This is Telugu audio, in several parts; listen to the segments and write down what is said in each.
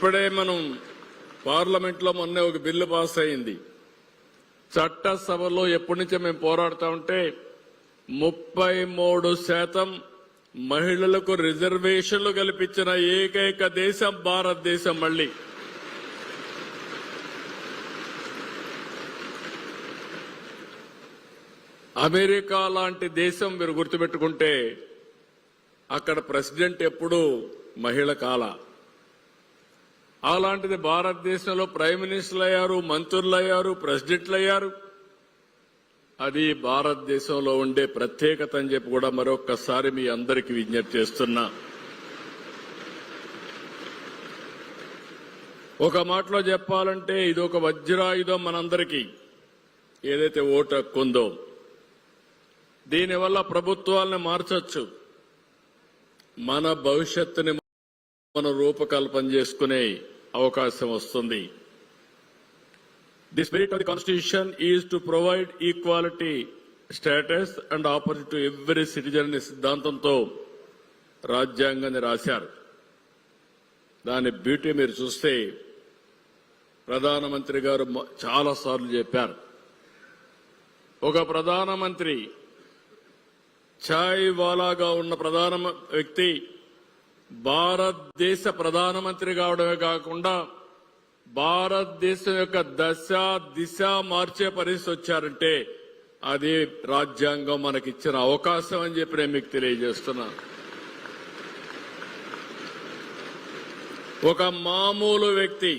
ఇప్పుడే మనం పార్లమెంట్లో మొన్న ఒక బిల్లు పాస్ అయింది. చట్టసభలో ఎప్పటి నుంచో మేము పోరాడుతూ ఉంటే 33% మహిళలకు రిజర్వేషన్లు కల్పించిన ఏకైక దేశం భారతదేశం. మళ్ళీ అమెరికా లాంటి దేశం మీరు గుర్తుపెట్టుకుంటే అక్కడ ప్రెసిడెంట్ ఎప్పుడూ మహిళ కాల. అలాంటిది భారతదేశంలో ప్రైమ్ మినిస్టర్లు అయ్యారు, మంత్రులు అయ్యారు, ప్రెసిడెంట్లు అయ్యారు. అది భారతదేశంలో ఉండే ప్రత్యేకత అని చెప్పి కూడా మరొక్కసారి మీ అందరికీ విజ్ఞప్తి చేస్తున్నా. ఒక మాటలో చెప్పాలంటే ఇది ఒక వజ్రాయుధం మనందరికీ. ఏదైతే ఓటు హక్కు ఉందో దీనివల్ల ప్రభుత్వాలను మార్చొచ్చు, మన భవిష్యత్తుని మనం రూపకల్పన చేసుకునే అవకాశం వస్తుంది. The spirit of the Constitution is to provide equality, status and opportunity to every citizen అనే సిద్ధాంతంతో రాజ్యాంగాన్ని రాశారు. దాని బ్యూటీ మీరు చూస్తే ప్రధానమంత్రి గారు చాలాసార్లు చెప్పారు. ఒక ప్రధానమంత్రి ఛాయ్ వాలాగా ఉన్న ప్రధాన వ్యక్తి భారతదేశ ప్రధానమంత్రి కావడమే కాకుండా భారతదేశం యొక్క దశ దిశ మార్చే పరిస్థితి వచ్చారంటే అది రాజ్యాంగం మనకిచ్చిన అవకాశం అని చెప్పి నేను మీకు తెలియజేస్తున్నా. ఒక మామూలు వ్యక్తి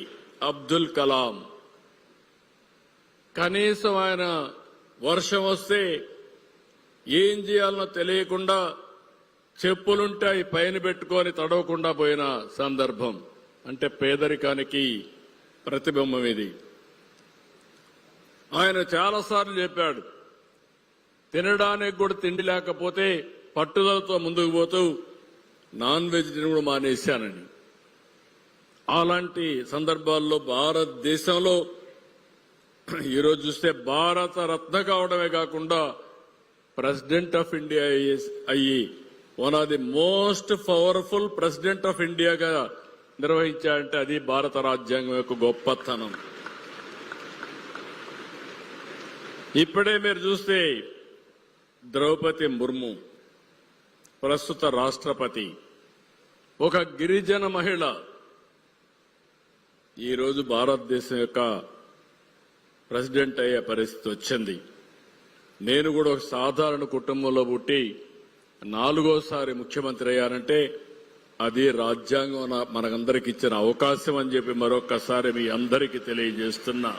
అబ్దుల్ కలాం, కనీసం ఆయన వర్షం వస్తే ఏం చేయాలనో తెలియకుండా చెప్పులుంటే అవి పైన పెట్టుకొని తడవకుండా పోయిన సందర్భం. అంటే పేదరికానికి ప్రతిబింబం ఇది. ఆయన చాలాసార్లు చెప్పాడు, తినడానికి కూడా తిండి లేకపోతే పట్టుదలతో ముందుకు పోతూ నాన్ వెజ్ కూడా మానేశానని. అలాంటి సందర్భాల్లో భారతదేశంలో ఈరోజు చూస్తే భారత రత్న కావడమే కాకుండా ప్రెసిడెంట్ ఆఫ్ ఇండియా అయ్యి one of the most powerful president of ఇండియాగా నిర్వహించారంటే అది భారత రాజ్యాంగం యొక్క గొప్పతనం. ఇప్పుడే మీరు చూస్తే ద్రౌపది ముర్ము ప్రస్తుత రాష్ట్రపతి ఒక గిరిజన మహిళ ఈరోజు భారతదేశం యొక్క ప్రెసిడెంట్ అయ్యే పరిస్థితి వచ్చింది. నేను కూడా ఒక సాధారణ కుటుంబంలో పుట్టి 4వ ముఖ్యమంత్రి అయ్యానంటే అది రాజ్యాంగం మనకందరికి ఇచ్చిన అవకాశం అని చెప్పి మరొక్కసారి మీ అందరికీ తెలియజేస్తున్నా.